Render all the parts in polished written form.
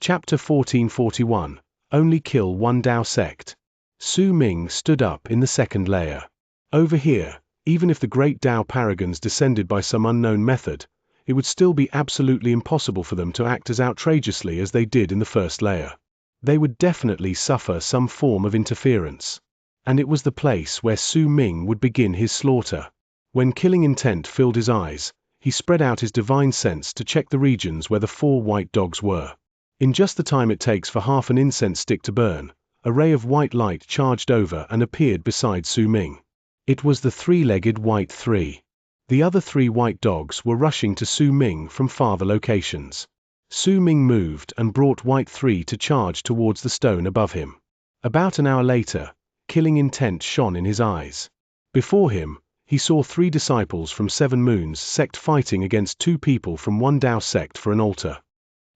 Chapter 1441. Only kill one Dao sect. Su Ming stood up in the second layer. Over here, even if the great Dao paragons descended by some unknown method, it would still be absolutely impossible for them to act as outrageously as they did in the first layer. They would definitely suffer some form of interference. And it was the place where Su Ming would begin his slaughter. When killing intent filled his eyes, he spread out his divine sense to check the regions where the 4 white dogs were. In just the time it takes for half an incense stick to burn, a ray of white light charged over and appeared beside Su Ming. It was the 3-legged white 3. The other 3 white dogs were rushing to Su Ming from farther locations. Su Ming moved and brought white 3 to charge towards the stone above him. About an hour later, killing intent shone in his eyes. Before him, he saw 3 disciples from 7 Moons sect fighting against 2 people from one Dao sect for an altar.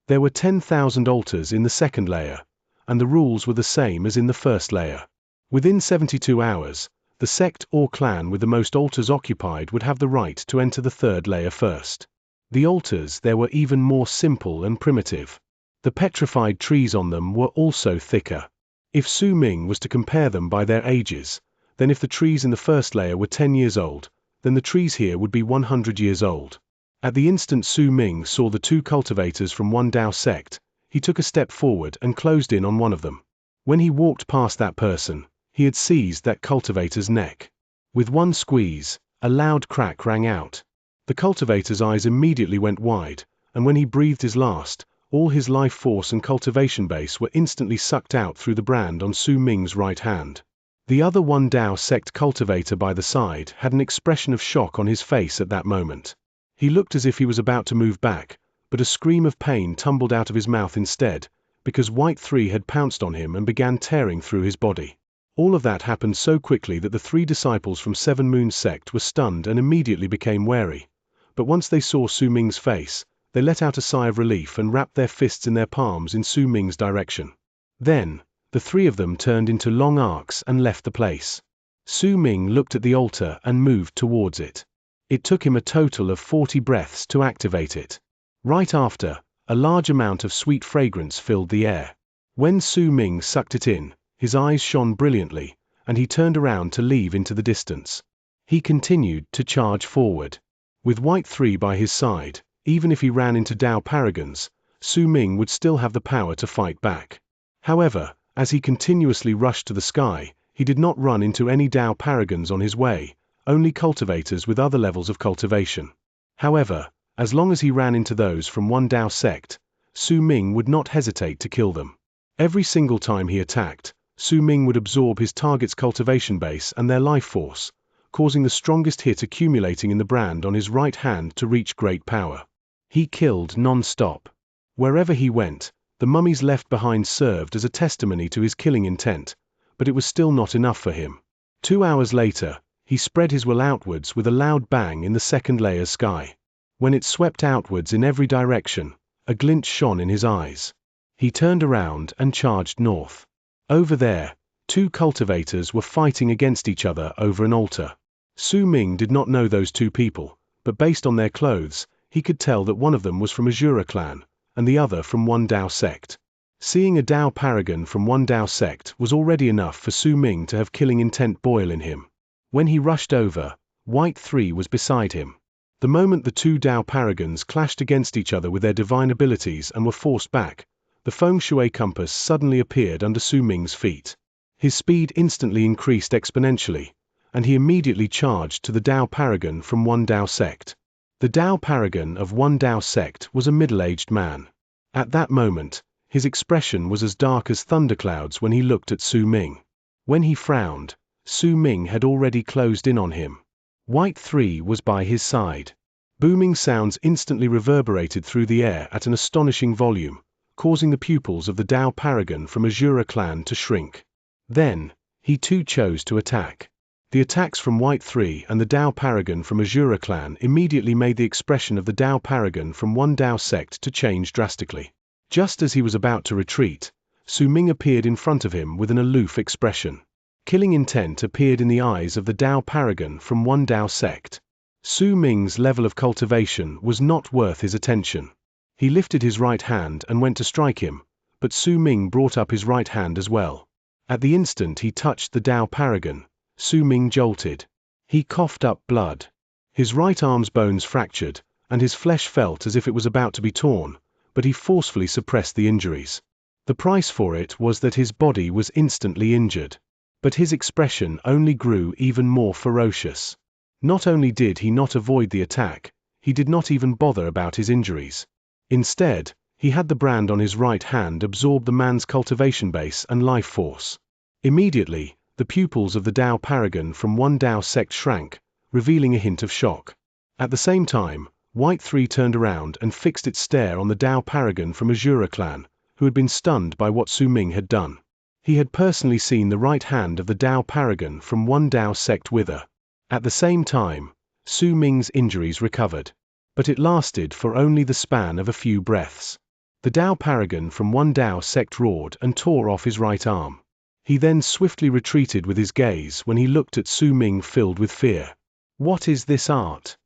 There were 10,000 altars in the second layer, and the rules were the same as in the first layer. Within 72 hours, the sect or clan with the most altars occupied would have the right to enter the third layer first. The altars there were even more simple and primitive. The petrified trees on them were also thicker. If Su Ming was to compare them by their ages, then if the trees in the first layer were 10 years old, then the trees here would be 100 years old. At the instant Su Ming saw the 2 cultivators from one Dao sect, he took a step forward and closed in on one of them. When he walked past that person, he had seized that cultivator's neck. With one squeeze, a loud crack rang out. The cultivator's eyes immediately went wide, and when he breathed his last, all his life force and cultivation base were instantly sucked out through the brand on Su Ming's right hand. The other one Dao sect cultivator by the side had an expression of shock on his face at that moment. He looked as if he was about to move back, but a scream of pain tumbled out of his mouth instead, because white 3 had pounced on him and began tearing through his body. All of that happened so quickly that the 3 disciples from 7 Moons sect were stunned and immediately became wary. But once they saw Su Ming's face, they let out a sigh of relief and wrapped their fists in their palms in Su Ming's direction. Then, the 3 of them turned into long arcs and left the place. Su Ming looked at the altar and moved towards it. It took him a total of 40 breaths to activate it. Right after, a large amount of sweet fragrance filled the air. When Su Ming sucked it in, his eyes shone brilliantly, and he turned around to leave into the distance. He continued to charge forward. With white 3 by his side, even if he ran into Dao paragons, Su Ming would still have the power to fight back. However, as he continuously rushed to the sky, he did not run into any Dao paragons on his way, only cultivators with other levels of cultivation. However, as long as he ran into those from one Dao sect, Su Ming would not hesitate to kill them. Every single time he attacked, Su Ming would absorb his target's cultivation base and their life force, causing the strongest hit accumulating in the brand on his right hand to reach great power. He killed non-stop. Wherever he went, the mummies left behind served as a testimony to his killing intent, but it was still not enough for him. 2 hours later, he spread his will outwards with a loud bang in the second layer's sky. When it swept outwards in every direction, a glint shone in his eyes. He turned around and charged north. Over there, 2 cultivators were fighting against each other over an altar. Su Ming did not know those 2 people, but based on their clothes, he could tell that one of them was from Azura clan, and the other from one Dao sect. Seeing a Dao paragon from one Dao sect was already enough for Su Ming to have killing intent boil in him. When he rushed over, white 3 was beside him. The moment the 2 Dao paragons clashed against each other with their divine abilities and were forced back, the feng shui compass suddenly appeared under Su Ming's feet. His speed instantly increased exponentially, and he immediately charged to the Dao paragon from one Dao sect. The Dao paragon of one Dao sect was a middle-aged man. At that moment, his expression was as dark as thunderclouds when he looked at Su Ming. When he frowned, Su Ming had already closed in on him. White 3 was by his side. Booming sounds instantly reverberated through the air at an astonishing volume, causing the pupils of the Dao paragon from Azura clan to shrink. Then, he too chose to attack. The attacks from White 3 and the Dao paragon from Azura clan immediately made the expression of the Dao paragon from one Dao sect to change drastically. Just as he was about to retreat, Su Ming appeared in front of him with an aloof expression. Killing intent appeared in the eyes of the Dao paragon from one Dao sect. Su Ming's level of cultivation was not worth his attention. He lifted his right hand and went to strike him, but Su Ming brought up his right hand as well. At the instant he touched the Tao paragon, Su Ming jolted. He coughed up blood. His right arm's bones fractured, and his flesh felt as if it was about to be torn, but he forcefully suppressed the injuries. The price for it was that his body was instantly injured. But his expression only grew even more ferocious. Not only did he not avoid the attack, he did not even bother about his injuries. Instead, he had the brand on his right hand absorb the man's cultivation base and life force. Immediately, the pupils of the Tao paragon from one Tao sect shrank, revealing a hint of shock. At the same time, White 3 turned around and fixed its stare on the Tao paragon from Azura clan, who had been stunned by what Su Ming had done. He had personally seen the right hand of the Tao paragon from one Tao sect wither. At the same time, Su Ming's injuries recovered. But it lasted for only the span of a few breaths. The Tao paragon from one Tao sect roared and tore off his right arm. He then swiftly retreated with his gaze when he looked at Su Ming filled with fear. What is this art?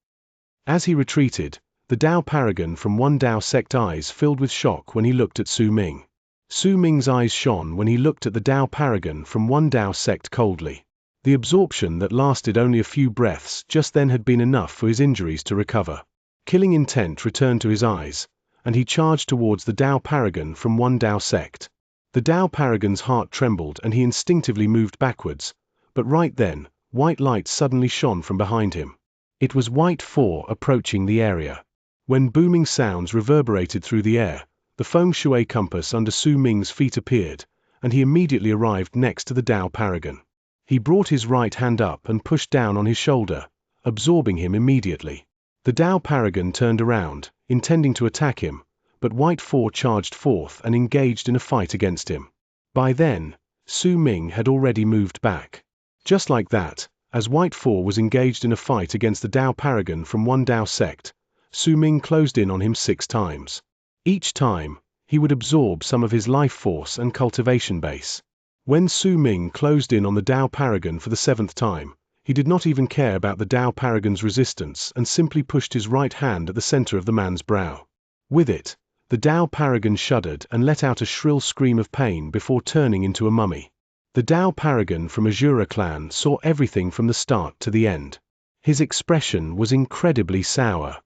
As he retreated, the Tao paragon from one Tao sect eyes filled with shock when he looked at Su Ming. Su Ming's eyes shone when he looked at the Tao paragon from one Tao sect coldly. The absorption that lasted only a few breaths just then had been enough for his injuries to recover. Killing intent returned to his eyes, and he charged towards the Tao paragon from one Tao sect. The Tao paragon's heart trembled and he instinctively moved backwards, but right then, white light suddenly shone from behind him. It was White 4 approaching the area. When booming sounds reverberated through the air, the feng shui compass under Su Ming's feet appeared, and he immediately arrived next to the Tao paragon. He brought his right hand up and pushed down on his shoulder, absorbing him immediately. The Tao paragon turned around, intending to attack him, but White 4 charged forth and engaged in a fight against him. By then, Su Ming had already moved back. Just like that, as White 4 was engaged in a fight against the Tao paragon from one Tao sect, Su Ming closed in on him 6 times. Each time, he would absorb some of his life force and cultivation base. When Su Ming closed in on the Tao paragon for the 7th time, he did not even care about the Tao paragon's resistance and simply pushed his right hand at the center of the man's brow. With it, the Tao paragon shuddered and let out a shrill scream of pain before turning into a mummy. The Tao paragon from Azura clan saw everything from the start to the end. His expression was incredibly sour.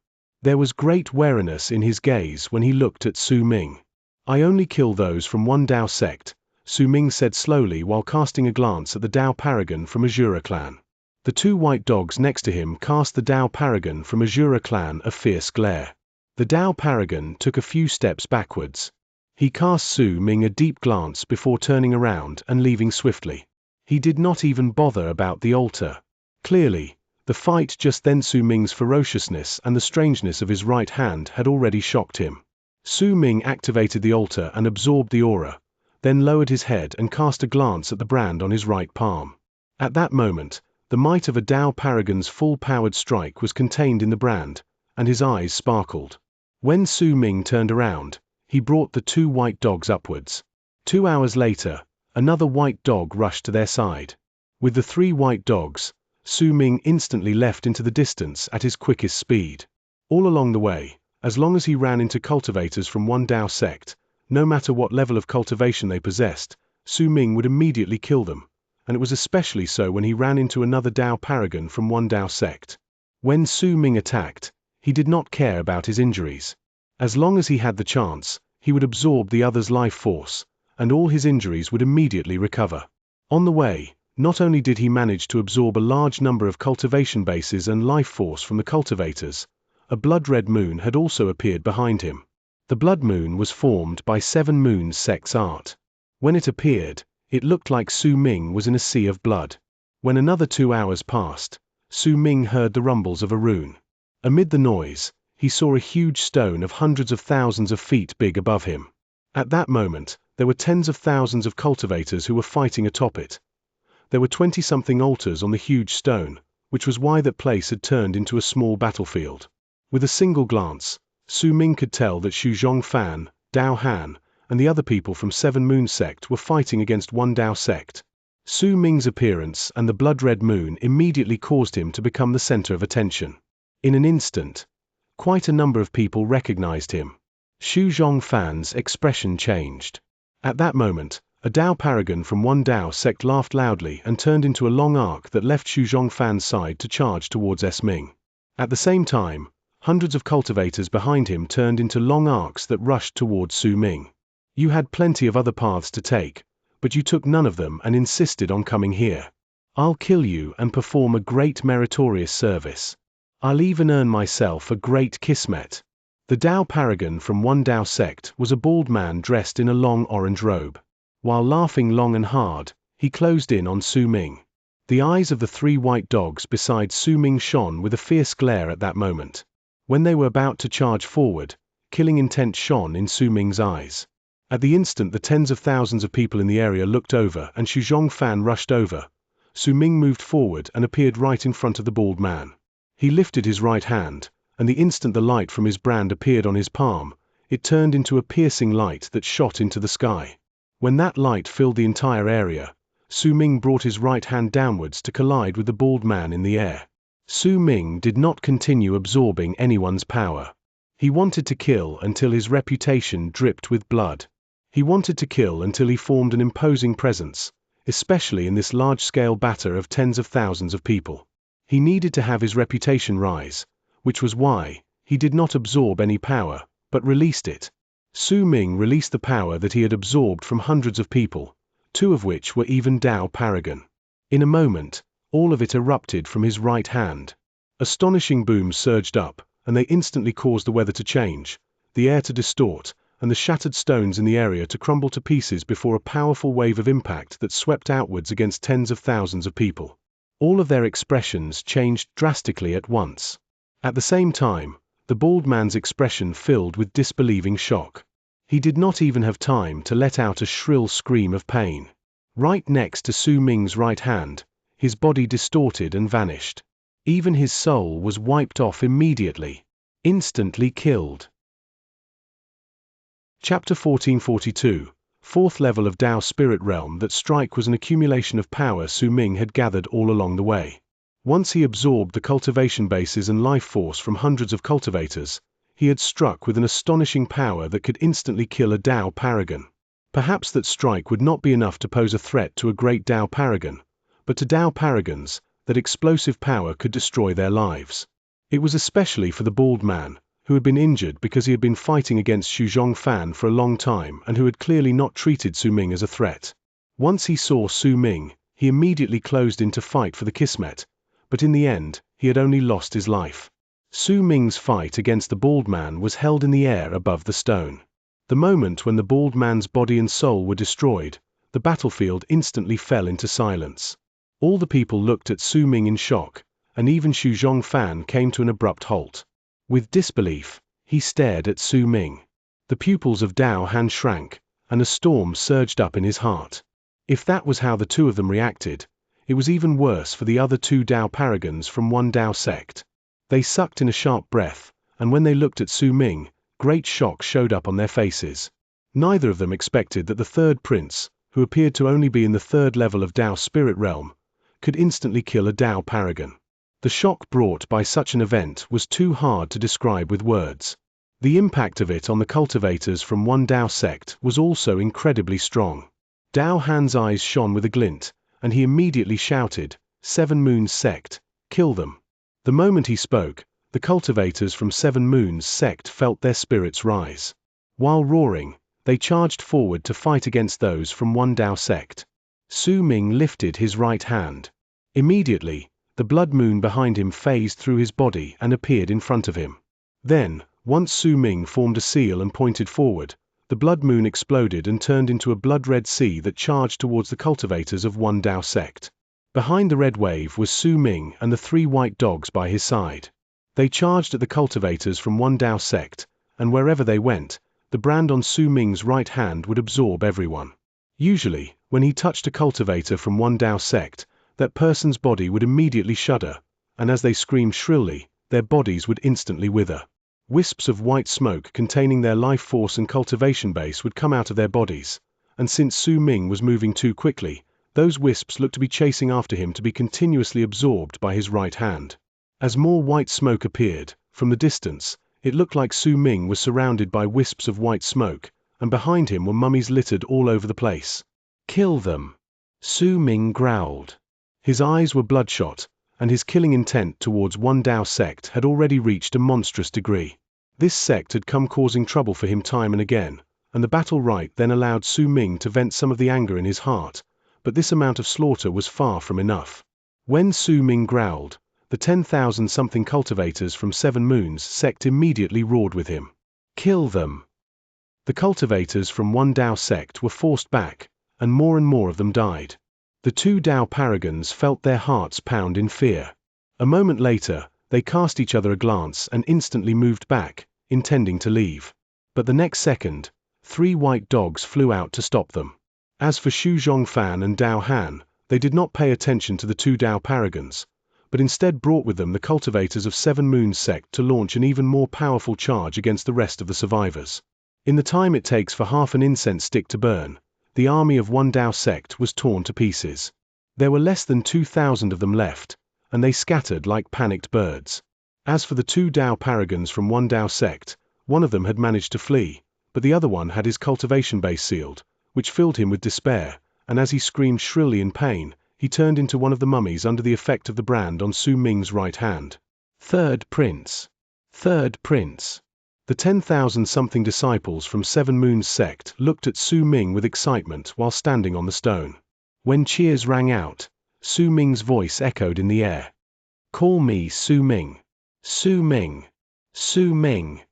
There was great wariness in his gaze when he looked at Su Ming. "I only kill those from one Tao sect," Su Ming said slowly while casting a glance at the Tao paragon from Azura clan. The 2 white dogs next to him cast the Tao paragon from Azura clan a fierce glare. The Tao paragon took a few steps backwards. He cast Su Ming a deep glance before turning around and leaving swiftly. He did not even bother about the altar. Clearly, the fight just then, Su Ming's ferociousness and the strangeness of his right hand had already shocked him. Su Ming activated the altar and absorbed the aura, then lowered his head and cast a glance at the brand on his right palm. At that moment, the might of a Tao paragon's full-powered strike was contained in the brand, and his eyes sparkled. When Su Ming turned around, he brought the 2 white dogs upwards. 2 hours later, another white dog rushed to their side. With the 3 white dogs, Su Ming instantly left into the distance at his quickest speed. All along the way, as long as he ran into cultivators from one Tao sect, no matter what level of cultivation they possessed, Su Ming would immediately kill them, and it was especially so when he ran into another Tao paragon from one Tao sect. When Su Ming attacked, he did not care about his injuries. As long as he had the chance, he would absorb the other's life force, and all his injuries would immediately recover. On the way, not only did he manage to absorb a large number of cultivation bases and life force from the cultivators, a blood-red moon had also appeared behind him. The blood moon was formed by 7 moons sect's art. When it appeared, it looked like Su Ming was in a sea of blood. When another 2 hours passed, Su Ming heard the rumbles of a rune. Amid the noise, he saw a huge stone of hundreds of thousands of feet big above him. At that moment, there were tens of thousands of cultivators who were fighting atop it. There were 20-something altars on the huge stone, which was why that place had turned into a small battlefield. With a single glance, Su Ming could tell that Xu Zhongfan, Dao Han, and the other people from 7 Moon Sect were fighting against one Dao Sect. Su Ming's appearance and the blood-red moon immediately caused him to become the center of attention. In an instant, quite a number of people recognized him. Xu Zhongfan's expression changed. At that moment, a Dao paragon from one Dao sect laughed loudly and turned into a long arc that left Xu Zhongfan's side to charge towards Ming. At the same time, hundreds of cultivators behind him turned into long arcs that rushed towards Su Ming. You had plenty of other paths to take, but you took none of them and insisted on coming here. I'll kill you and perform a great meritorious service. I'll even earn myself a great kismet. The Dao paragon from one Dao sect was a bald man dressed in a long orange robe. While laughing long and hard, he closed in on Su Ming. The eyes of the three white dogs beside Su Ming shone with a fierce glare at that moment. When they were about to charge forward, killing intent shone in Su Ming's eyes. At the instant the tens of thousands of people in the area looked over and Xu Zhongfan rushed over, Su Ming moved forward and appeared right in front of the bald man. He lifted his right hand, and the instant the light from his brand appeared on his palm, it turned into a piercing light that shot into the sky. When that light filled the entire area, Su Ming brought his right hand downwards to collide with the bald man in the air. Su Ming did not continue absorbing anyone's power. He wanted to kill until his reputation dripped with blood. He wanted to kill until he formed an imposing presence, especially in this large-scale battle of tens of thousands of people. He needed to have his reputation rise, which was why he did not absorb any power, but released it. Su Ming released the power that he had absorbed from hundreds of people, two of which were even Dao paragon. In a moment, all of it erupted from his right hand. Astonishing booms surged up, and they instantly caused the weather to change, the air to distort, and the shattered stones in the area to crumble to pieces before a powerful wave of impact that swept outwards against tens of thousands of people. All of their expressions changed drastically at once. At the same time, the bald man's expression filled with disbelieving shock. He did not even have time to let out a shrill scream of pain. Right next to Su Ming's right hand, his body distorted and vanished. Even his soul was wiped off immediately. Instantly killed. Chapter 1442, Fourth level of Dao Spirit Realm. That strike was an accumulation of power Su Ming had gathered all along the way. Once he absorbed the cultivation bases and life force from hundreds of cultivators, he had struck with an astonishing power that could instantly kill a Dao paragon. Perhaps that strike would not be enough to pose a threat to a great Dao paragon, but to Dao paragons, that explosive power could destroy their lives. It was especially for the bald man, who had been injured because he had been fighting against Xu Zhongfan for a long time and who had clearly not treated Su Ming as a threat. Once he saw Su Ming, he immediately closed in to fight for the kismet, but in the end, he had only lost his life. Su Ming's fight against the bald man was held in the air above the stone. The moment when the bald man's body and soul were destroyed, the battlefield instantly fell into silence. All the people looked at Su Ming in shock, and even Xu Zhongfan came to an abrupt halt. With disbelief, he stared at Su Ming. The pupils of Dao Han shrank, and a storm surged up in his heart. If that was how the two of them reacted, it was even worse for the other two Dao paragons from one Dao sect. They sucked in a sharp breath, and when they looked at Su Ming, great shock showed up on their faces. Neither of them expected that the third prince, who appeared to only be in the third level of Dao Spirit Realm, could instantly kill a Dao paragon. The shock brought by such an event was too hard to describe with words. The impact of it on the cultivators from one Dao sect was also incredibly strong. Dao Han's eyes shone with a glint, and he immediately shouted, "Seven Moons sect, kill them." The moment he spoke, the cultivators from Seven Moons sect felt their spirits rise. While roaring, they charged forward to fight against those from one Dao sect. Su Ming lifted his right hand. Immediately, the blood moon behind him phased through his body and appeared in front of him. Then, once Su Ming formed a seal and pointed forward, the blood moon exploded and turned into a blood-red sea that charged towards the cultivators of one Dao sect. Behind the red wave was Su Ming and the three white dogs by his side. They charged at the cultivators from one Dao sect, and wherever they went, the brand on Su Ming's right hand would absorb everyone. Usually, when he touched a cultivator from one Dao sect, that person's body would immediately shudder, and as they screamed shrilly, their bodies would instantly wither. Wisps of white smoke containing their life force and cultivation base would come out of their bodies, and since Su Ming was moving too quickly, those wisps looked to be chasing after him to be continuously absorbed by his right hand. As more white smoke appeared, from the distance, it looked like Su Ming was surrounded by wisps of white smoke, and behind him were mummies littered all over the place. Kill them! Su Ming growled. His eyes were bloodshot, and his killing intent towards one Dao sect had already reached a monstrous degree. This sect had come causing trouble for him time and again, and the battle right then allowed Su Ming to vent some of the anger in his heart, but this amount of slaughter was far from enough. When Su Ming growled, the 10,000-something cultivators from Seven Moons sect immediately roared with him. Kill them! The cultivators from one Dao sect were forced back, and more of them died. The two Dao paragons felt their hearts pound in fear. A moment later, they cast each other a glance and instantly moved back, intending to leave. But the next second, 3 white dogs flew out to stop them. As for Xu Zhongfan and Dao Han, they did not pay attention to the two Dao paragons, but instead brought with them the cultivators of Seven Moons sect to launch an even more powerful charge against the rest of the survivors. In the time it takes for half an incense stick to burn, the army of one Dao sect was torn to pieces. There were less than 2,000 of them left, and they scattered like panicked birds. As for the two Dao paragons from one Dao sect, one of them had managed to flee, but the other one had his cultivation base sealed, which filled him with despair, and as he screamed shrilly in pain, he turned into one of the mummies under the effect of the brand on Su Ming's right hand. Third Prince. Third Prince. The 10,000-something disciples from Seven Moons sect looked at Su Ming with excitement while standing on the stone. When cheers rang out, Su Ming's voice echoed in the air. Call me Su Ming. Su Ming. Su Ming.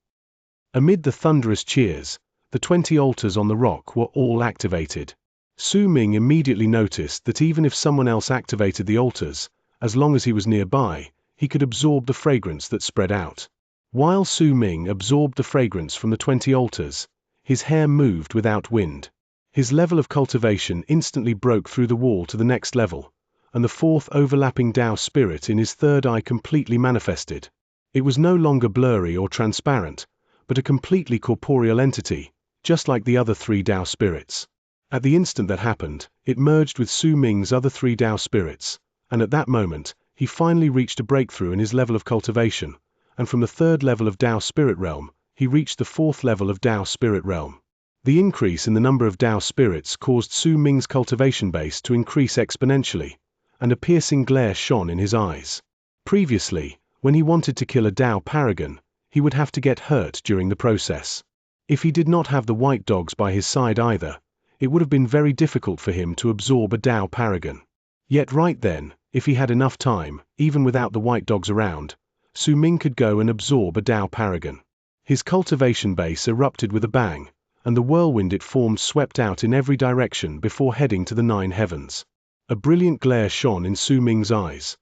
Amid the thunderous cheers, the 20 altars on the rock were all activated. Su Ming immediately noticed that even if someone else activated the altars, as long as he was nearby, he could absorb the fragrance that spread out. While Su Ming absorbed the fragrance from the 20 altars, his hair moved without wind. His level of cultivation instantly broke through the wall to the next level, and the fourth overlapping Dao spirit in his third eye completely manifested. It was no longer blurry or transparent, but a completely corporeal entity, just like the other 3 Dao spirits. At the instant that happened, it merged with Su Ming's other 3 Dao spirits, and at that moment, he finally reached a breakthrough in his level of cultivation, and from the 3rd level of Dao Spirit Realm, he reached the 4th level of Dao Spirit Realm. The increase in the number of Dao spirits caused Su Ming's cultivation base to increase exponentially, and a piercing glare shone in his eyes. Previously, when he wanted to kill a Dao paragon, he would have to get hurt during the process. If he did not have the white dogs by his side either, it would have been very difficult for him to absorb a Dao paragon. Yet right then, if he had enough time, even without the white dogs around, Su Ming could go and absorb a Dao paragon. His cultivation base erupted with a bang, and the whirlwind it formed swept out in every direction before heading to the 9 heavens. A brilliant glare shone in Su Ming's eyes.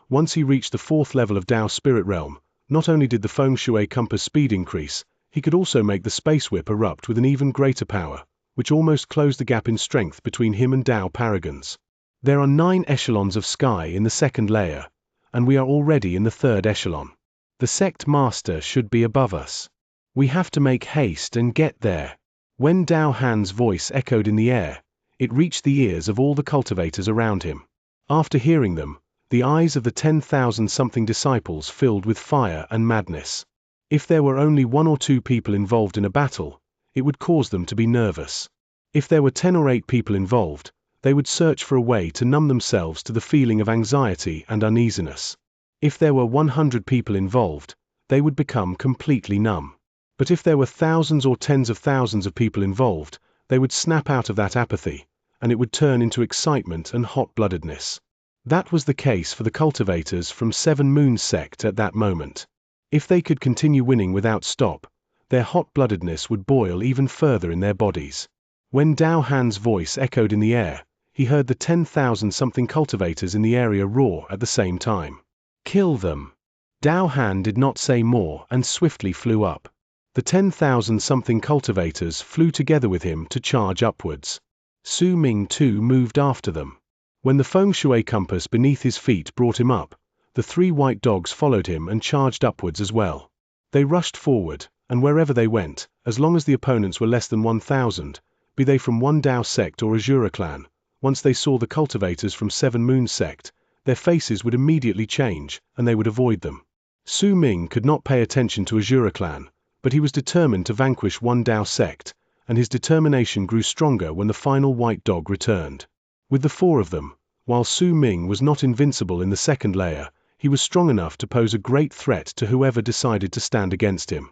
Once he reached the 4th level of Dao Spirit Realm, not only did the Feng Shui compass speed increase, he could also make the space whip erupt with an even greater power, which almost closed the gap in strength between him and Dao paragons. There are 9 echelons of sky in the 2nd layer, and we are already in the 3rd echelon. The sect master should be above us. We have to make haste and get there. When Dao Han's voice echoed in the air, it reached the ears of all the cultivators around him. After hearing them, the eyes of the 10,000-something disciples filled with fire and madness. If there were only 1 or 2 people involved in a battle, it would cause them to be nervous. If there were 10 or 8 people involved, they would search for a way to numb themselves to the feeling of anxiety and uneasiness. If there were 100 people involved, they would become completely numb. But if there were thousands or tens of thousands of people involved, they would snap out of that apathy, and it would turn into excitement and hot-bloodedness. That was the case for the cultivators from Seven Moons sect at that moment. If they could continue winning without stop, their hot-bloodedness would boil even further in their bodies. When Dao Han's voice echoed in the air, he heard the 10,000-something cultivators in the area roar at the same time. Kill them! Dao Han did not say more and swiftly flew up. The 10,000-something cultivators flew together with him to charge upwards. Su Ming too moved after them. When the Feng Shui compass beneath his feet brought him up, the 3 white dogs followed him and charged upwards as well. They rushed forward, and wherever they went, as long as the opponents were less than 1,000, be they from one Dao sect or Azura clan, once they saw the cultivators from Seven Moons sect, their faces would immediately change, and they would avoid them. Su Ming could not pay attention to Azura clan, but he was determined to vanquish one Dao sect, and his determination grew stronger when the final white dog returned. With the four of them, while Su Ming was not invincible in the second layer, he was strong enough to pose a great threat to whoever decided to stand against him.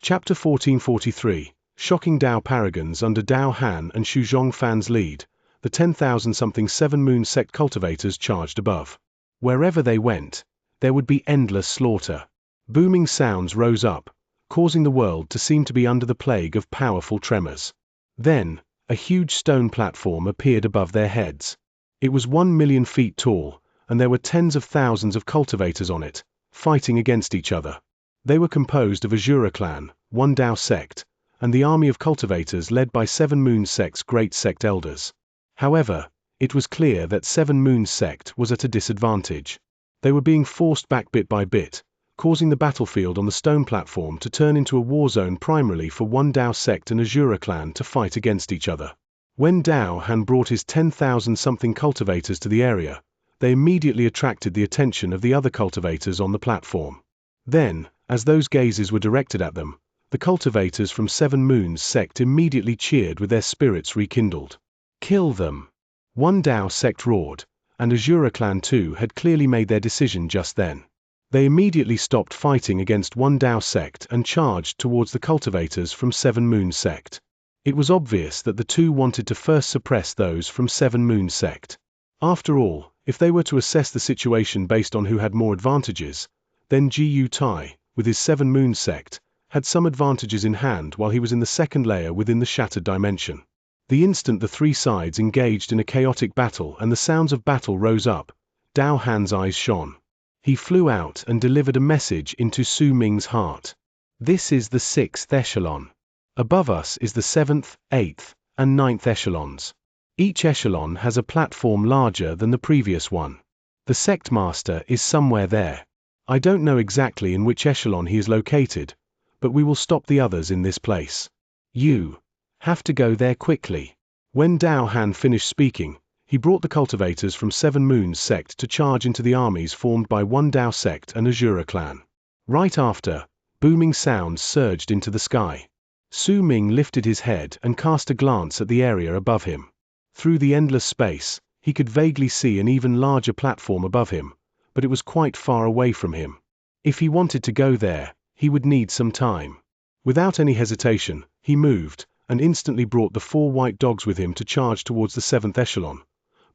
Chapter 1443. Shocking Dao Paragons. Under Dao Han and Xu Zhongfan's lead, the 10,000-something Seven Moon Sect cultivators charged above. Wherever they went, there would be endless slaughter. Booming sounds rose up, causing the world to seem to be under the plague of powerful tremors. Then, a huge stone platform appeared above their heads. It was 1 million feet tall, and there were tens of thousands of cultivators on it, fighting against each other. They were composed of Azura clan, one Dao sect, and the army of cultivators led by Seven Moon Sect's great sect elders. However, it was clear that Seven Moon Sect was at a disadvantage. They were being forced back bit by bit, causing the battlefield on the stone platform to turn into a war zone primarily for one Dao sect and Azura clan to fight against each other. When Dao Han brought his 10,000-something cultivators to the area, they immediately attracted the attention of the other cultivators on the platform. Then, as those gazes were directed at them, the cultivators from Seven Moons Sect immediately cheered with their spirits rekindled. Kill them! One Dao sect roared, and Azura clan too had clearly made their decision just then. They immediately stopped fighting against one Dao sect and charged towards the cultivators from Seven Moon Sect. It was obvious that the two wanted to first suppress those from Seven Moon Sect. After all, if they were to assess the situation based on who had more advantages, then Ji Yu Tai, with his Seven Moon Sect, had some advantages in hand while he was in the second layer within the shattered dimension. The instant the three sides engaged in a chaotic battle and the sounds of battle rose up, Dao Han's eyes shone. He flew out and delivered a message into Su Ming's heart. This is the 6th echelon. Above us is the 7th, 8th, and 9th echelons. Each echelon has a platform larger than the previous one. The sect master is somewhere there. I don't know exactly in which echelon he is located, but we will stop the others in this place. You have to go there quickly. When Dao Han finished speaking, he brought the cultivators from Seven Moons Sect to charge into the armies formed by one Dao sect and Azura clan. Right after, booming sounds surged into the sky. Su Ming lifted his head and cast a glance at the area above him. Through the endless space, he could vaguely see an even larger platform above him, but it was quite far away from him. If he wanted to go there, he would need some time. Without any hesitation, he moved, and instantly brought the 4 white dogs with him to charge towards the 7th echelon.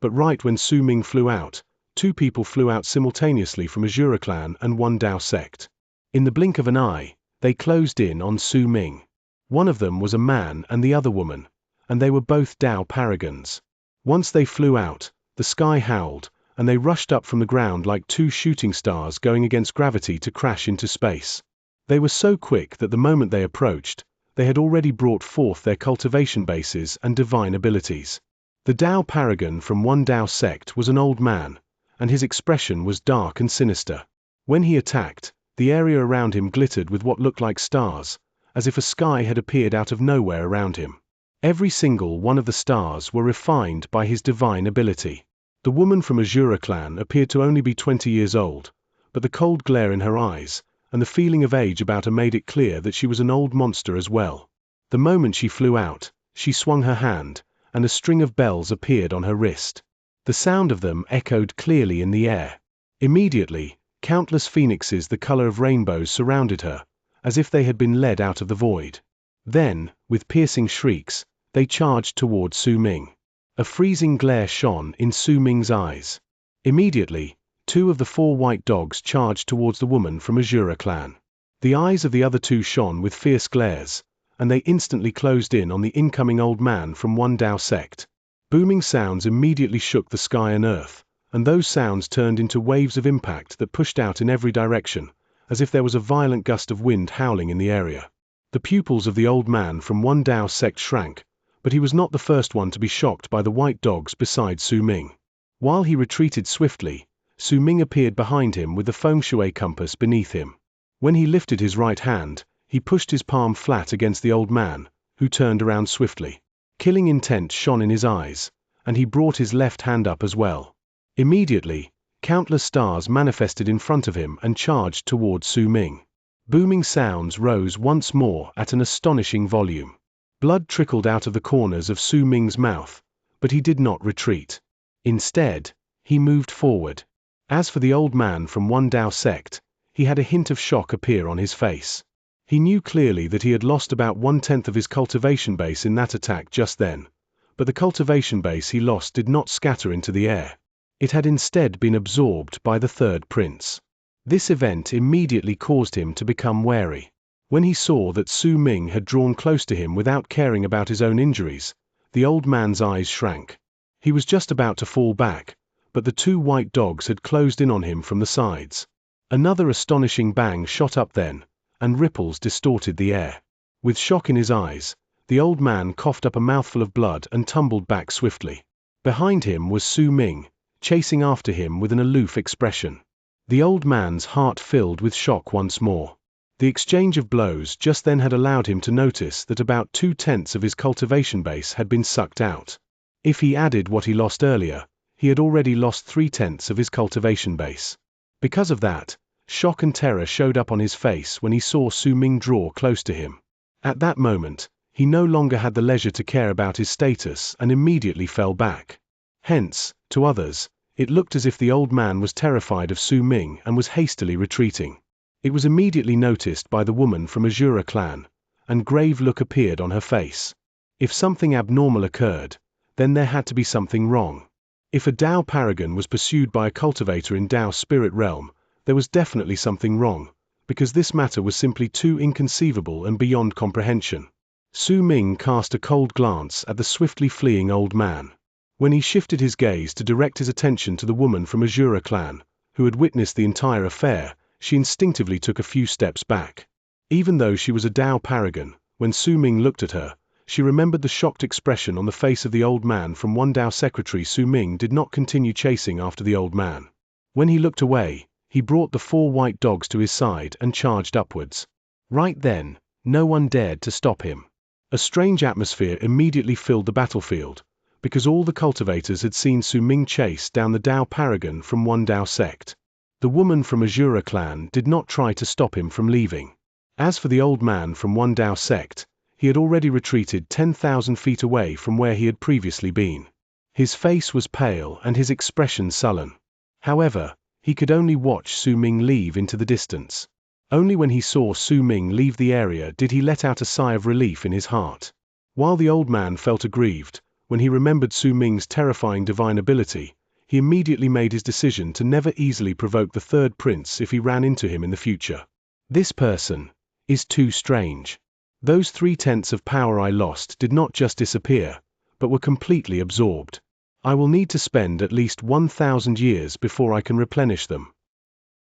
But right when Su Ming flew out, 2 people flew out simultaneously from Azura clan and one Dao sect. In the blink of an eye, they closed in on Su Ming. One of them was a man and the other woman, and they were both Dao paragons. Once they flew out, the sky howled, and they rushed up from the ground like 2 shooting stars going against gravity to crash into space. They were so quick that the moment they approached, they had already brought forth their cultivation bases and divine abilities. The Dao paragon from one Dao sect was an old man, and his expression was dark and sinister. When he attacked, the area around him glittered with what looked like stars, as if a sky had appeared out of nowhere around him. Every single one of the stars were refined by his divine ability. The woman from Azura clan appeared to only be 20 years old, but the cold glare in her eyes, and the feeling of age about her made it clear that she was an old monster as well. The moment she flew out, she swung her hand, and a string of bells appeared on her wrist. The sound of them echoed clearly in the air. Immediately, countless phoenixes the color of rainbows surrounded her, as if they had been led out of the void. Then, with piercing shrieks, they charged toward Su Ming. A freezing glare shone in Su Ming's eyes. Immediately, 2 of the 4 white dogs charged towards the woman from Azura clan. The eyes of the other 2 shone with fierce glares, and they instantly closed in on the incoming old man from one Dao sect. Booming sounds immediately shook the sky and earth, and those sounds turned into waves of impact that pushed out in every direction, as if there was a violent gust of wind howling in the area. The pupils of the old man from one Dao sect shrank, but he was not the first one to be shocked by the white dogs beside Su Ming. While he retreated swiftly, Su Ming appeared behind him with the feng shui compass beneath him. When he lifted his right hand, he pushed his palm flat against the old man, who turned around swiftly. Killing intent shone in his eyes, and he brought his left hand up as well. Immediately, countless stars manifested in front of him and charged towards Su Ming. Booming sounds rose once more at an astonishing volume. Blood trickled out of the corners of Su Ming's mouth, but he did not retreat. Instead, he moved forward. As for the old man from One Dao sect, he had a hint of shock appear on his face. He knew clearly that he had lost about 1/10 of his cultivation base in that attack just then, but the cultivation base he lost did not scatter into the air. It had instead been absorbed by the third prince. This event immediately caused him to become wary. When he saw that Su Ming had drawn close to him without caring about his own injuries, the old man's eyes shrank. He was just about to fall back, but the two white dogs had closed in on him from the sides. Another astonishing bang shot up then, and ripples distorted the air. With shock in his eyes, the old man coughed up a mouthful of blood and tumbled back swiftly. Behind him was Su Ming, chasing after him with an aloof expression. The old man's heart filled with shock once more. The exchange of blows just then had allowed him to notice that about 2/10 of his cultivation base had been sucked out. If he added what he lost earlier, he had already lost 3/10 of his cultivation base. Because of that, shock and terror showed up on his face when he saw Su Ming draw close to him. At that moment, he no longer had the leisure to care about his status and immediately fell back. Hence, to others, it looked as if the old man was terrified of Su Ming and was hastily retreating. It was immediately noticed by the woman from Azura clan, and grave look appeared on her face. If something abnormal occurred, then there had to be something wrong. If a Dao paragon was pursued by a cultivator in Dao spirit realm, there was definitely something wrong, because this matter was simply too inconceivable and beyond comprehension. Su Ming cast a cold glance at the swiftly fleeing old man. When he shifted his gaze to direct his attention to the woman from Azura clan, who had witnessed the entire affair, she instinctively took a few steps back. Even though she was a Dao paragon, when Su Ming looked at her, she remembered the shocked expression on the face of the old man from One Dao secretary. Su Ming did not continue chasing after the old man. When he looked away, he brought the 4 white dogs to his side and charged upwards. Right then, no one dared to stop him. A strange atmosphere immediately filled the battlefield, because all the cultivators had seen Su Ming chase down the Dao paragon from One Dao sect. The woman from Azura clan did not try to stop him from leaving. As for the old man from One Dao sect, he had already retreated 10,000 feet away from where he had previously been. His face was pale and his expression sullen. However, he could only watch Su Ming leave into the distance. Only when he saw Su Ming leave the area did he let out a sigh of relief in his heart. While the old man felt aggrieved, when he remembered Su Ming's terrifying divine ability, he immediately made his decision to never easily provoke the third prince if he ran into him in the future. This person is too strange. Those 3/10 of power I lost did not just disappear, but were completely absorbed. I will need to spend at least 1,000 years before I can replenish them.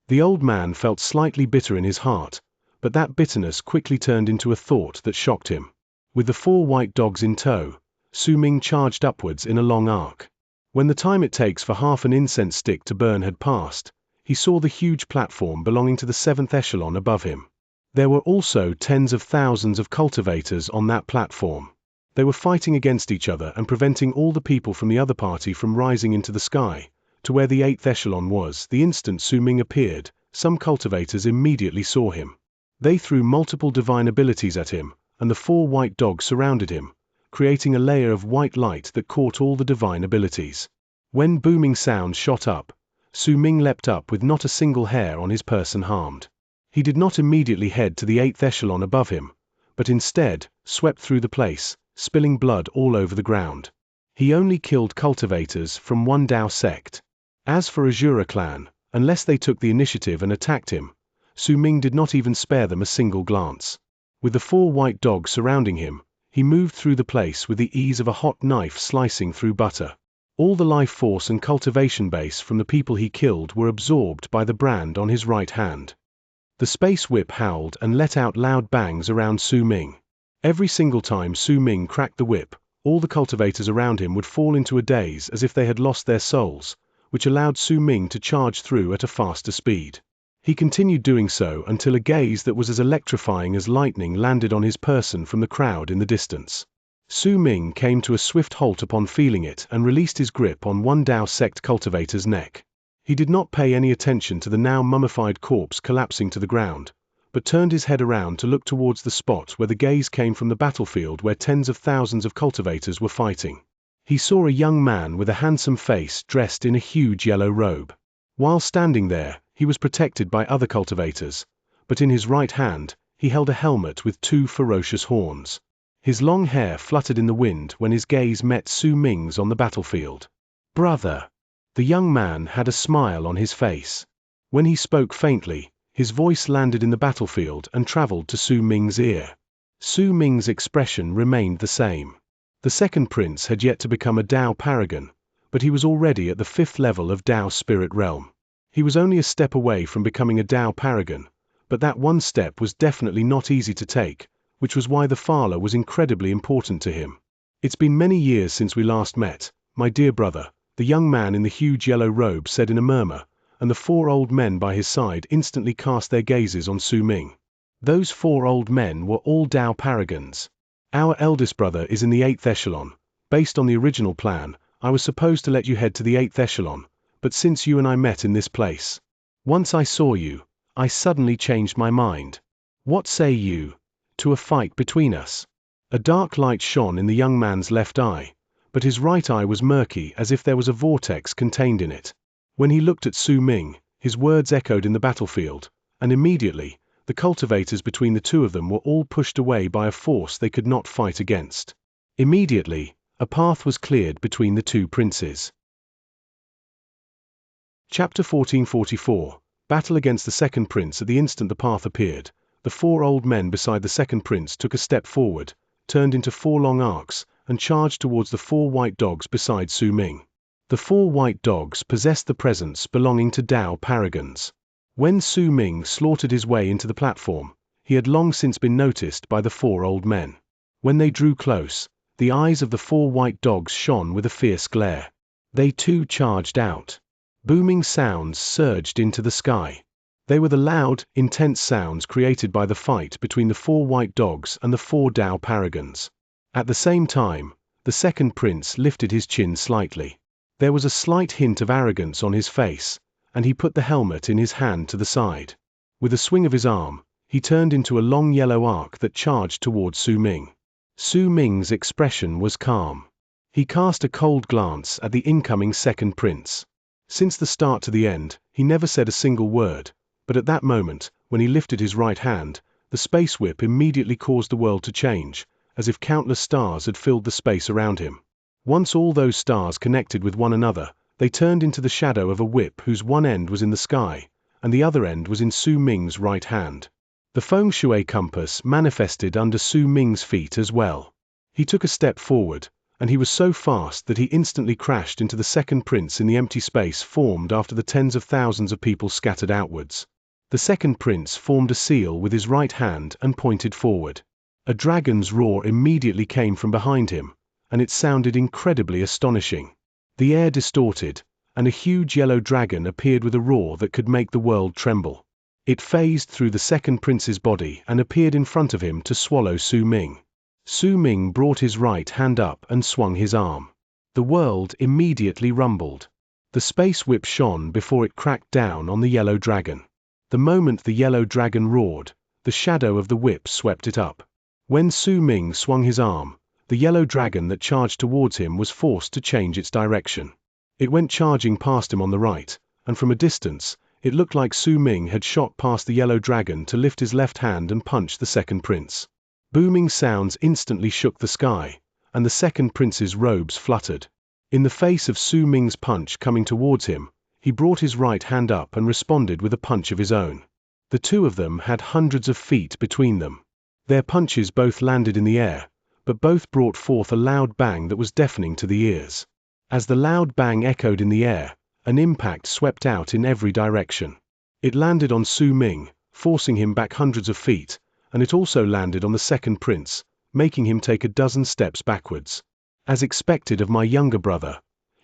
The old man felt slightly bitter in his heart, but that bitterness quickly turned into a thought that shocked him. With the 4 white dogs in tow, Su Ming charged upwards in a long arc. When the time it takes for half an incense stick to burn had passed, he saw the huge platform belonging to the 7th echelon above him. There were also tens of thousands of cultivators on that platform. They were fighting against each other and preventing all the people from the other party from rising into the sky, to where the 8th echelon was. The instant Su Ming appeared, some cultivators immediately saw him. They threw multiple divine abilities at him, and the 4 white dogs surrounded him, creating a layer of white light that caught all the divine abilities. When booming sounds shot up, Su Ming leapt up with not a single hair on his person harmed. He did not immediately head to the 8th echelon above him, but instead swept through the place, spilling blood all over the ground. He only killed cultivators from One Dao sect. As for Azura clan, unless they took the initiative and attacked him, Su Ming did not even spare them a single glance. With the 4 white dogs surrounding him, he moved through the place with the ease of a hot knife slicing through butter. All the life force and cultivation base from the people he killed were absorbed by the brand on his right hand. The space whip howled and let out loud bangs around Su Ming. Every single time Su Ming cracked the whip, all the cultivators around him would fall into a daze as if they had lost their souls, which allowed Su Ming to charge through at a faster speed. He continued doing so until a gaze that was as electrifying as lightning landed on his person from the crowd in the distance. Su Ming came to a swift halt upon feeling it and released his grip on One Dao sect cultivator's neck. He did not pay any attention to the now mummified corpse collapsing to the ground, but turned his head around to look towards the spot where the gaze came from the battlefield where tens of thousands of cultivators were fighting. He saw a young man with a handsome face dressed in a huge yellow robe. While standing there, he was protected by other cultivators, but in his right hand, he held a helmet with two ferocious horns. His long hair fluttered in the wind when his gaze met Su Ming's on the battlefield. "Brother!" The young man had a smile on his face. When he spoke faintly, his voice landed in the battlefield and traveled to Su Ming's ear. Su Ming's expression remained the same. The second prince had yet to become a Dao paragon, but he was already at the 5th level of Dao spirit realm. He was only a step away from becoming a Dao paragon, but that one step was definitely not easy to take, which was why the Fala was incredibly important to him. "It's been many years since we last met, my dear brother," the young man in the huge yellow robe said in a murmur, and the 4 old men by his side instantly cast their gazes on Su Ming. Those 4 old men were all Dao paragons. "Our eldest brother is in the 8th echelon. Based on the original plan, I was supposed to let you head to the 8th echelon, but since you and I met in this place, once I saw you, I suddenly changed my mind. What say you to a fight between us?" A dark light shone in the young man's left eye, but his right eye was murky as if there was a vortex contained in it. When he looked at Su Ming, his words echoed in the battlefield, and immediately, the cultivators between the two of them were all pushed away by a force they could not fight against. Immediately, a path was cleared between the two princes. Chapter 1444. Battle against the second prince. At the instant the path appeared, the 4 old men beside the second prince took a step forward, turned into 4 long arcs, and charged towards the 4 white dogs beside Su Ming. The 4 white dogs possessed the presence belonging to Dao paragons. When Su Ming slaughtered his way into the platform, he had long since been noticed by the 4 old men. When they drew close, the eyes of the 4 white dogs shone with a fierce glare. They too charged out. Booming sounds surged into the sky. They were the loud, intense sounds created by the fight between the 4 white dogs and the 4 Dao paragons. At the same time, the second prince lifted his chin slightly. There was a slight hint of arrogance on his face, and he put the helmet in his hand to the side. With a swing of his arm, he turned into a long yellow arc that charged towards Su Ming. Su Ming's expression was calm. He cast a cold glance at the incoming second prince. Since the start to the end, he never said a single word, but at that moment, when he lifted his right hand, the space whip immediately caused the world to change, as if countless stars had filled the space around him. Once all those stars connected with one another, they turned into the shadow of a whip whose one end was in the sky, and the other end was in Su Ming's right hand. The feng shui compass manifested under Su Ming's feet as well. He took a step forward, and he was so fast that he instantly crashed into the second prince in the empty space formed after the tens of thousands of people scattered outwards. The second prince formed a seal with his right hand and pointed forward. A dragon's roar immediately came from behind him, and it sounded incredibly astonishing. The air distorted, and a huge yellow dragon appeared with a roar that could make the world tremble. It phased through the second prince's body and appeared in front of him to swallow Su Ming. Su Ming brought his right hand up and swung his arm. The world immediately rumbled. The space whip shone before it cracked down on the yellow dragon. The moment the yellow dragon roared, the shadow of the whip swept it up. When Su Ming swung his arm, the yellow dragon that charged towards him was forced to change its direction. It went charging past him on the right, and from a distance, it looked like Su Ming had shot past the yellow dragon to lift his left hand and punch the second prince. Booming sounds instantly shook the sky, and the second prince's robes fluttered. In the face of Su Ming's punch coming towards him, he brought his right hand up and responded with a punch of his own. The two of them had hundreds of feet between them. Their punches both landed in the air, but both brought forth a loud bang that was deafening to the ears. As the loud bang echoed in the air, an impact swept out in every direction. It landed on Su Ming, forcing him back hundreds of feet, and it also landed on the second prince, making him take a dozen steps backwards. As expected of my younger brother,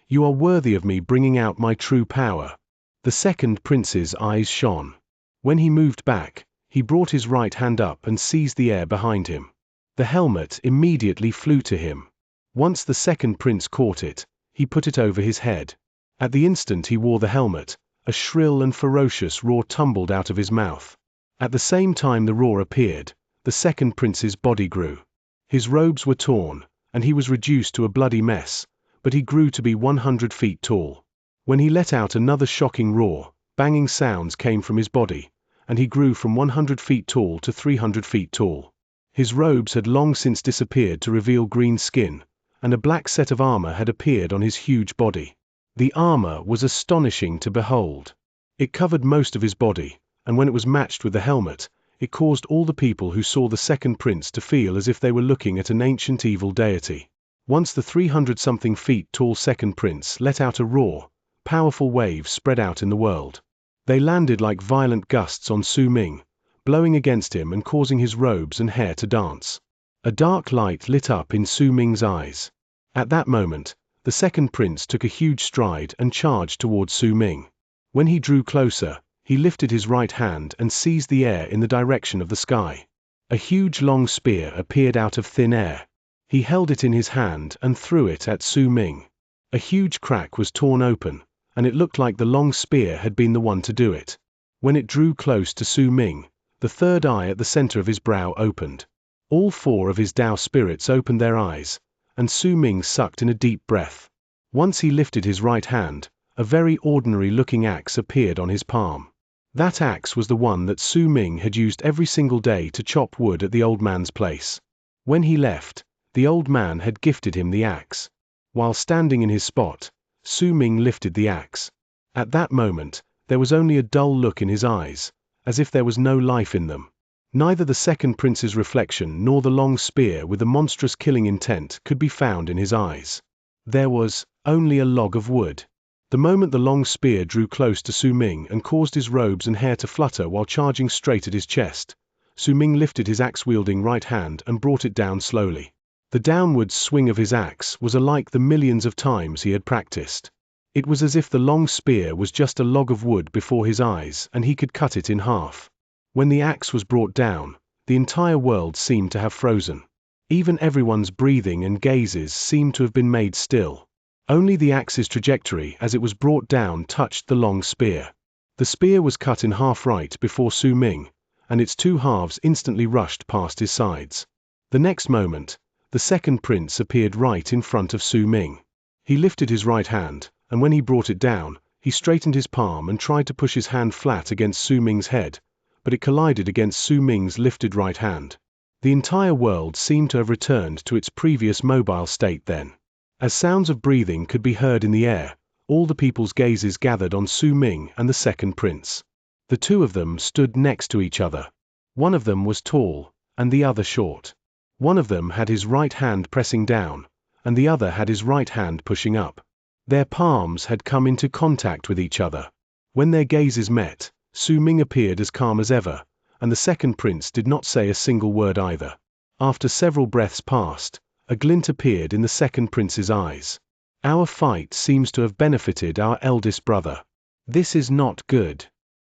you are worthy of me bringing out my true power. The second prince's eyes shone. When he moved back, he brought his right hand up and seized the air behind him. The helmet immediately flew to him. Once the second prince caught it, he put it over his head. At the instant he wore the helmet, a shrill and ferocious roar tumbled out of his mouth. At the same time the roar appeared, the second prince's body grew. His robes were torn, and he was reduced to a bloody mess, but he grew to be 100 feet tall. When he let out another shocking roar, banging sounds came from his body, and he grew from 100 feet tall to 300 feet tall. His robes had long since disappeared to reveal green skin, and a black set of armor had appeared on his huge body. The armor was astonishing to behold. It covered most of his body, and when it was matched with the helmet, it caused all the people who saw the second prince to feel as if they were looking at an ancient evil deity. Once the 300-something feet tall second prince let out a roar, powerful waves spread out in the world. They landed like violent gusts on Su Ming, blowing against him and causing his robes and hair to dance. A dark light lit up in Su Ming's eyes. At that moment, the second prince took a huge stride and charged towards Su Ming. When he drew closer, he lifted his right hand and seized the air in the direction of the sky. A huge long spear appeared out of thin air. He held it in his hand and threw it at Su Ming. A huge crack was torn open, and it looked like the long spear had been the one to do it. When it drew close to Su Ming, the third eye at the center of his brow opened. All four of his Dao spirits opened their eyes, and Su Ming sucked in a deep breath. Once he lifted his right hand, a very ordinary-looking axe appeared on his palm. That axe was the one that Su Ming had used every single day to chop wood at the old man's place. When he left, the old man had gifted him the axe. While standing in his spot, Su Ming lifted the axe. At that moment, there was only a dull look in his eyes, as if there was no life in them. Neither the second prince's reflection nor the long spear with the monstrous killing intent could be found in his eyes. There was only a log of wood. The moment the long spear drew close to Su Ming and caused his robes and hair to flutter while charging straight at his chest, Su Ming lifted his axe-wielding right hand and brought it down slowly. The downward swing of his axe was alike the millions of times he had practiced. It was as if the long spear was just a log of wood before his eyes and he could cut it in half. When the axe was brought down, the entire world seemed to have frozen. Even everyone's breathing and gazes seemed to have been made still. Only the axe's trajectory as it was brought down touched the long spear. The spear was cut in half right before Su Ming, and its two halves instantly rushed past his sides. The next moment, the second prince appeared right in front of Su Ming. He lifted his right hand, and when he brought it down, he straightened his palm and tried to push his hand flat against Su Ming's head, but it collided against Su Ming's lifted right hand. The entire world seemed to have returned to its previous mobile state then. As sounds of breathing could be heard in the air, all the people's gazes gathered on Su Ming and the second prince. The two of them stood next to each other. One of them was tall, and the other short. One of them had his right hand pressing down, and the other had his right hand pushing up. Their palms had come into contact with each other. When their gazes met, Su Ming appeared as calm as ever, and the second prince did not say a single word either. After several breaths passed, a glint appeared in the second prince's eyes. Our fight seems to have benefited our eldest brother. This is not good.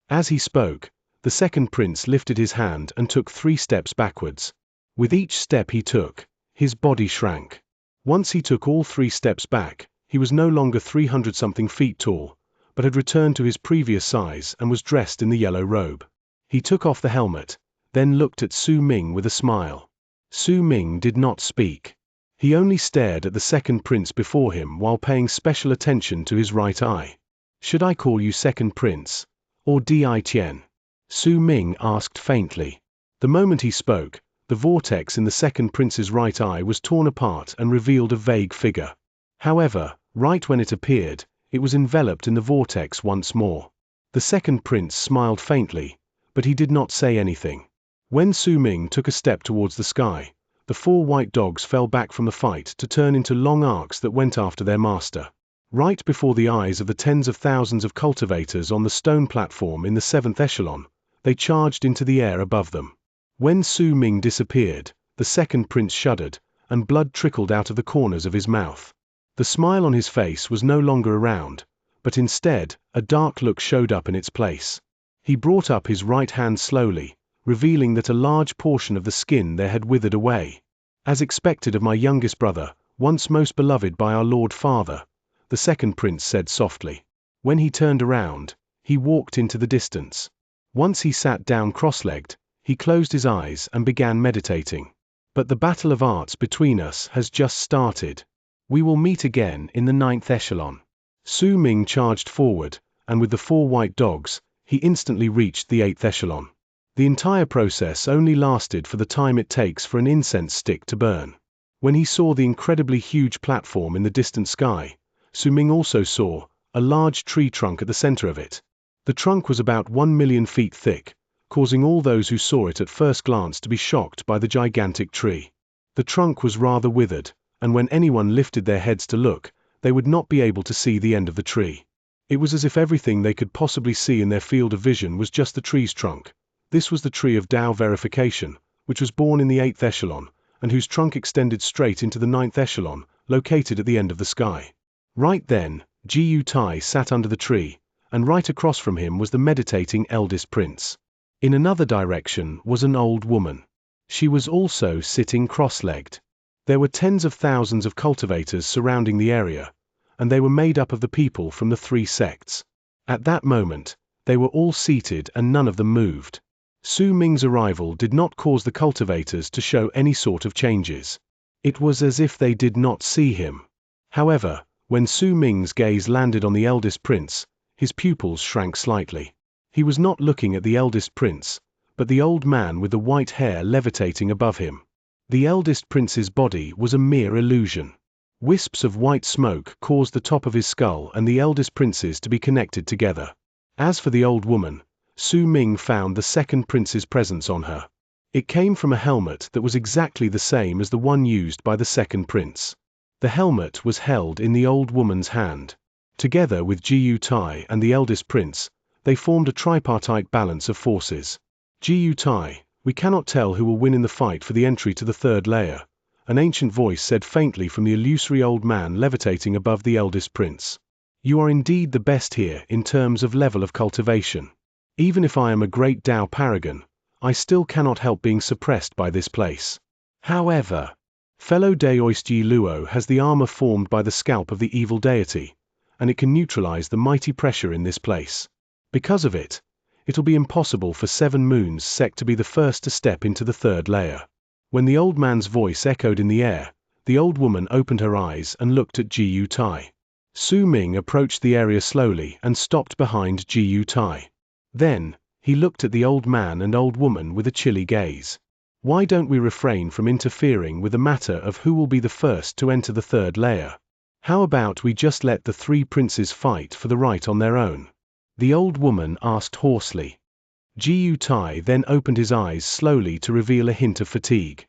As he spoke, the second prince lifted his hand and took 3 steps backwards. With each step he took, his body shrank. Once he took all 3 steps back, he was no longer 300-something feet tall, but had returned to his previous size and was dressed in the yellow robe. He took off the helmet, then looked at Su Ming with a smile. Su Ming did not speak. He only stared at the second prince before him while paying special attention to his right eye. "Should I call you second prince, or Di Tian?" Su Ming asked faintly. The moment he spoke, the vortex in the second prince's right eye was torn apart and revealed a vague figure. However, right when it appeared, it was enveloped in the vortex once more. The second prince smiled faintly, but he did not say anything. When Su Ming took a step towards the sky, the 4 white dogs fell back from the fight to turn into long arcs that went after their master. Right before the eyes of the tens of thousands of cultivators on the stone platform in the 7th echelon, they charged into the air above them. When Su Ming disappeared, the second prince shuddered, and blood trickled out of the corners of his mouth. The smile on his face was no longer around, but instead, a dark look showed up in its place. He brought up his right hand slowly, revealing that a large portion of the skin there had withered away. "As expected of my youngest brother, once most beloved by our Lord Father," the second prince said softly. When he turned around, he walked into the distance. Once he sat down cross-legged, he closed his eyes and began meditating. But the battle of arts between us has just started. We will meet again in the 9th echelon. Su Ming charged forward, and with the 4 white dogs, he instantly reached the 8th echelon. The entire process only lasted for the time it takes for an incense stick to burn. When he saw the incredibly huge platform in the distant sky, Su Ming also saw a large tree trunk at the center of it. The trunk was about 1 million feet thick, causing all those who saw it at first glance to be shocked by the gigantic tree. The trunk was rather withered, and when anyone lifted their heads to look, they would not be able to see the end of the tree. It was as if everything they could possibly see in their field of vision was just the tree's trunk. This was the tree of Tao verification, which was born in the 8th echelon, and whose trunk extended straight into the 9th echelon, located at the end of the sky. Right then, Jiu Tai sat under the tree, and right across from him was the meditating eldest prince. In another direction was an old woman. She was also sitting cross-legged. There were tens of thousands of cultivators surrounding the area, and they were made up of the people from the 3 sects. At that moment, they were all seated and none of them moved. Su Ming's arrival did not cause the cultivators to show any sort of changes. It was as if they did not see him. However, when Su Ming's gaze landed on the eldest prince, his pupils shrank slightly. He was not looking at the eldest prince, but the old man with the white hair levitating above him. The eldest prince's body was a mere illusion. Wisps of white smoke caused the top of his skull and the eldest prince's to be connected together. As for the old woman, Su Ming found the second prince's presence on her. It came from a helmet that was exactly the same as the one used by the second prince. The helmet was held in the old woman's hand. Together with Jiu Tai and the eldest prince, they formed a tripartite balance of forces. Jiu Tai, we cannot tell who will win in the fight for the entry to the 3rd layer, an ancient voice said faintly from the illusory old man levitating above the eldest prince. You are indeed the best here in terms of level of cultivation. Even if I am a great Tao paragon, I still cannot help being suppressed by this place. However, fellow Daoist Luo has the armor formed by the scalp of the evil deity, and it can neutralize the mighty pressure in this place. Because of it, it'll be impossible for 7 Moons sect to be the first to step into the 3rd layer. When the old man's voice echoed in the air, the old woman opened her eyes and looked at Jiu Tai. Su Ming approached the area slowly and stopped behind Jiu Tai. Then, he looked at the old man and old woman with a chilly gaze. Why don't we refrain from interfering with the matter of who will be the first to enter the 3rd layer? How about we just let the 3 princes fight for the right on their own? The old woman asked hoarsely. Jiu Tai then opened his eyes slowly to reveal a hint of fatigue.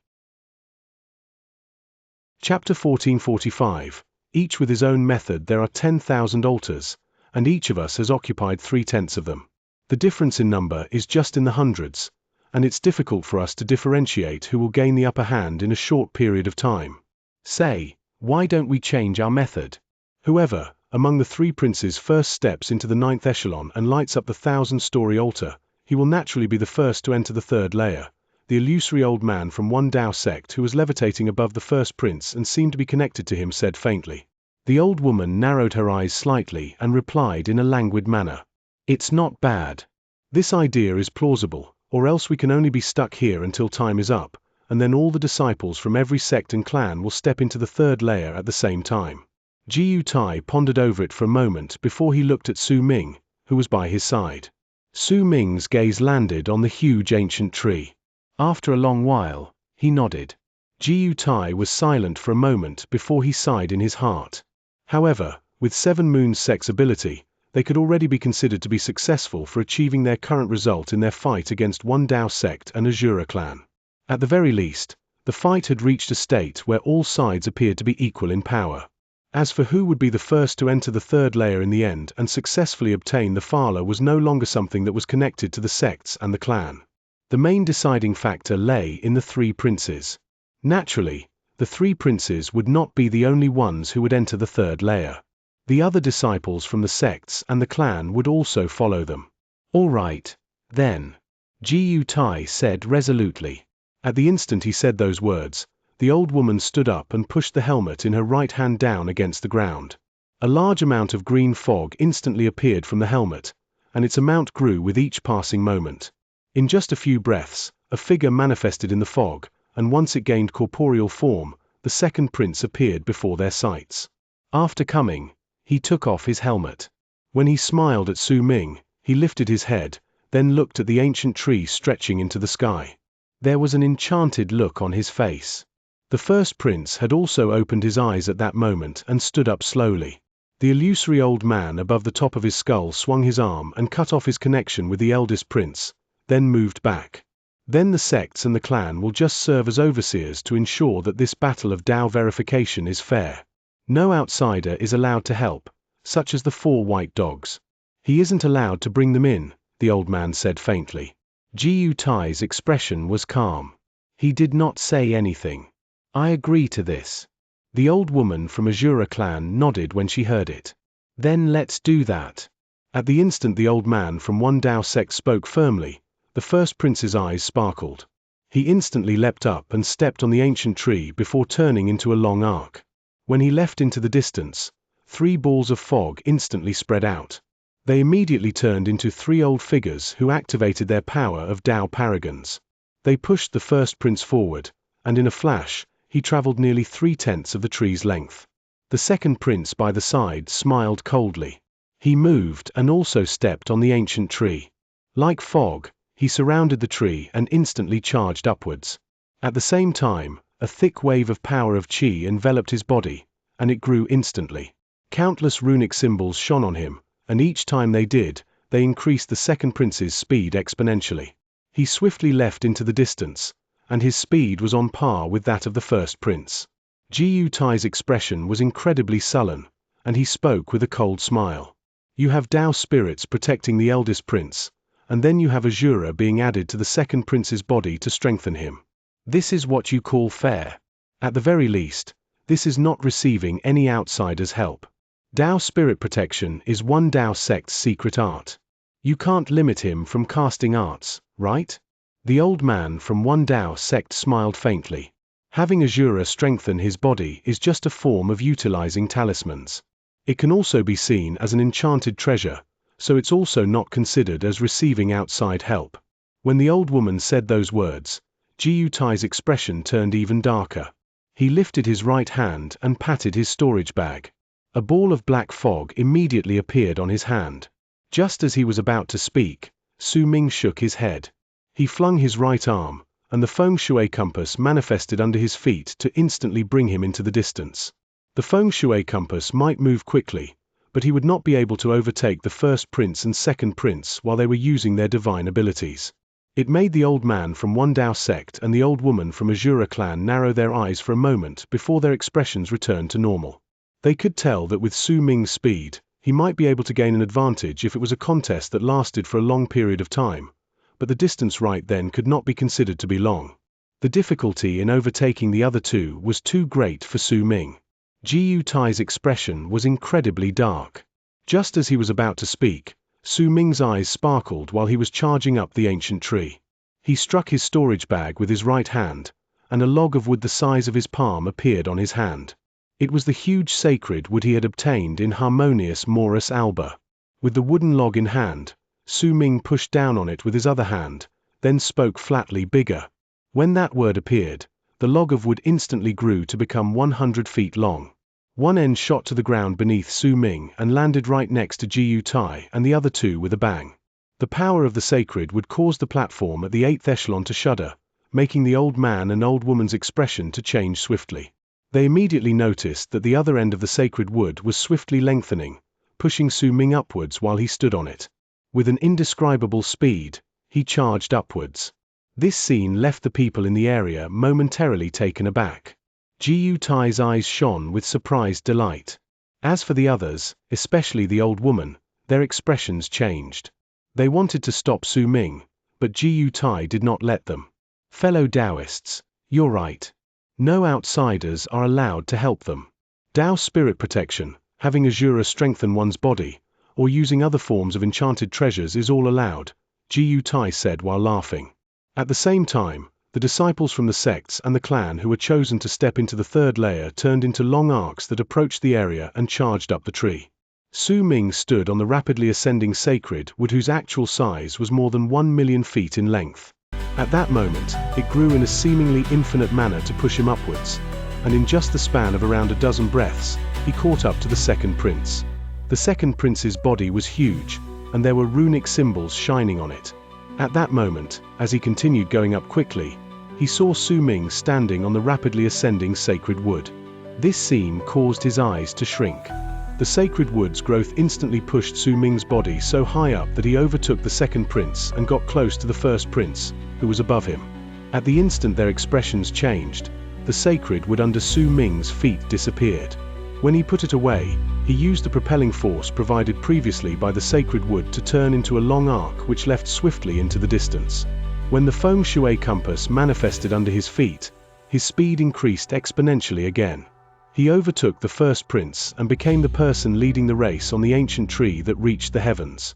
Chapter 1445. Each with his own method. There are 10,000 altars, and each of us has occupied 3/10 of them. The difference in number is just in the hundreds, and it's difficult for us to differentiate who will gain the upper hand in a short period of time. Say, why don't we change our method? Whoever, among the 3 princes first steps into the 9th echelon and lights up the 1,000-story altar, he will naturally be the first to enter the 3rd layer. The illusory old man from one Tao sect who was levitating above the first prince and seemed to be connected to him said faintly. The old woman narrowed her eyes slightly and replied in a languid manner. It's not bad. This idea is plausible, or else we can only be stuck here until time is up, and then all the disciples from every sect and clan will step into the 3rd layer at the same time. Jiu Tai pondered over it for a moment before he looked at Su Ming, who was by his side. Su Ming's gaze landed on the huge ancient tree. After a long while, he nodded. Jiu Tai was silent for a moment before he sighed in his heart. However, with 7 Moons sect's ability, they could already be considered to be successful for achieving their current result in their fight against one Tao sect and Azura clan. At the very least, the fight had reached a state where all sides appeared to be equal in power. As for who would be the first to enter the 3rd layer in the end and successfully obtain the Phala was no longer something that was connected to the sects and the clan. The main deciding factor lay in the 3 princes. Naturally, the 3 princes would not be the only ones who would enter the 3rd layer. The other disciples from the sects and the clan would also follow them. All right, then. Jiu Tai said resolutely. At the instant he said those words, the old woman stood up and pushed the helmet in her right hand down against the ground. A large amount of green fog instantly appeared from the helmet, and its amount grew with each passing moment. In just a few breaths, a figure manifested in the fog, and once it gained corporeal form, the second prince appeared before their sights. After coming, he took off his helmet. When he smiled at Su Ming, he lifted his head, then looked at the ancient tree stretching into the sky. There was an enchanted look on his face. The first prince had also opened his eyes at that moment and stood up slowly. The illusory old man above the top of his skull swung his arm and cut off his connection with the eldest prince, then moved back. Then the sects and the clan will just serve as overseers to ensure that this battle of Dao verification is fair. No outsider is allowed to help, such as the 4 white dogs. He isn't allowed to bring them in, the old man said faintly. Jiu Tai's expression was calm. He did not say anything. I agree to this. The old woman from Azura clan nodded when she heard it. Then let's do that. At the instant the old man from one Dao sect spoke firmly, the first prince's eyes sparkled. He instantly leapt up and stepped on the ancient tree before turning into a long arc. When he left into the distance, 3 balls of fog instantly spread out. They immediately turned into 3 old figures who activated their power of Dao paragons. They pushed the first prince forward, and in a flash, he traveled nearly 3/10 of the tree's length. The second prince by the side smiled coldly. He moved and also stepped on the ancient tree. Like fog, he surrounded the tree and instantly charged upwards. At the same time, a thick wave of power of qi enveloped his body, and it grew instantly. Countless runic symbols shone on him, and each time they did, they increased the second prince's speed exponentially. He swiftly left into the distance, and his speed was on par with that of the first prince. Jiu Tai's expression was incredibly sullen, and he spoke with a cold smile. You have Dao spirits protecting the eldest prince, and then you have Azura being added to the second prince's body to strengthen him. This is what you call fair. At the very least, this is not receiving any outsider's help. Dao spirit protection is one Dao sect's secret art. You can't limit him from casting arts, right? The old man from one Dao sect smiled faintly. Having Azura strengthen his body is just a form of utilizing talismans. It can also be seen as an enchanted treasure, so it's also not considered as receiving outside help. When the old woman said those words, Jiu Tai's expression turned even darker. He lifted his right hand and patted his storage bag. A ball of black fog immediately appeared on his hand. Just as he was about to speak, Su Ming shook his head. He flung his right arm, and the feng shui compass manifested under his feet to instantly bring him into the distance. The feng shui compass might move quickly, but he would not be able to overtake the first prince and second prince while they were using their divine abilities. It made the old man from one Dao sect and the old woman from Azura clan narrow their eyes for a moment before their expressions returned to normal. They could tell that with Su Ming's speed, he might be able to gain an advantage if it was a contest that lasted for a long period of time, but the distance right then could not be considered to be long. The difficulty in overtaking the other two was too great for Su Ming. Jiu Tai's expression was incredibly dark. Just as he was about to speak, Su Ming's eyes sparkled while he was charging up the ancient tree. He struck his storage bag with his right hand, and a log of wood the size of his palm appeared on his hand. It was the huge sacred wood he had obtained in Harmonious Morus Alba. With the wooden log in hand, Su Ming pushed down on it with his other hand, then spoke flatly bigger. When that word appeared, the log of wood instantly grew to become 100 feet long. One end shot to the ground beneath Su Ming and landed right next to Jiu Tai and the other two with a bang. The power of the sacred would cause the platform at the 8th echelon to shudder, making the old man and old woman's expression to change swiftly. They immediately noticed that the other end of the sacred wood was swiftly lengthening, pushing Su Ming upwards while he stood on it. With an indescribable speed, he charged upwards. This scene left the people in the area momentarily taken aback. Jiu Tai's eyes shone with surprised delight. As for the others, especially the old woman, their expressions changed. They wanted to stop Su Ming, but Jiu Tai did not let them. Fellow Taoists, you're right. No outsiders are allowed to help them. Dao spirit protection, having Azura strengthen one's body, or using other forms of enchanted treasures is all allowed, Jiu Tai said while laughing. At the same time, the disciples from the sects and the clan who were chosen to step into the third layer turned into long arcs that approached the area and charged up the tree. Su Ming stood on the rapidly ascending sacred wood whose actual size was more than 1 million feet in length. At that moment, it grew in a seemingly infinite manner to push him upwards, and in just the span of around a dozen breaths, he caught up to the second prince. The second prince's body was huge, and there were runic symbols shining on it. At that moment, as he continued going up quickly, he saw Su Ming standing on the rapidly ascending sacred wood. This scene caused his eyes to shrink. The sacred wood's growth instantly pushed Su Ming's body so high up that he overtook the second prince and got close to the first prince, who was above him. At the instant their expressions changed, the sacred wood under Su Ming's feet disappeared. When he put it away, he used the propelling force provided previously by the sacred wood to turn into a long arc which left swiftly into the distance. When the feng shui compass manifested under his feet, his speed increased exponentially again. He overtook the first prince and became the person leading the race on the ancient tree that reached the heavens.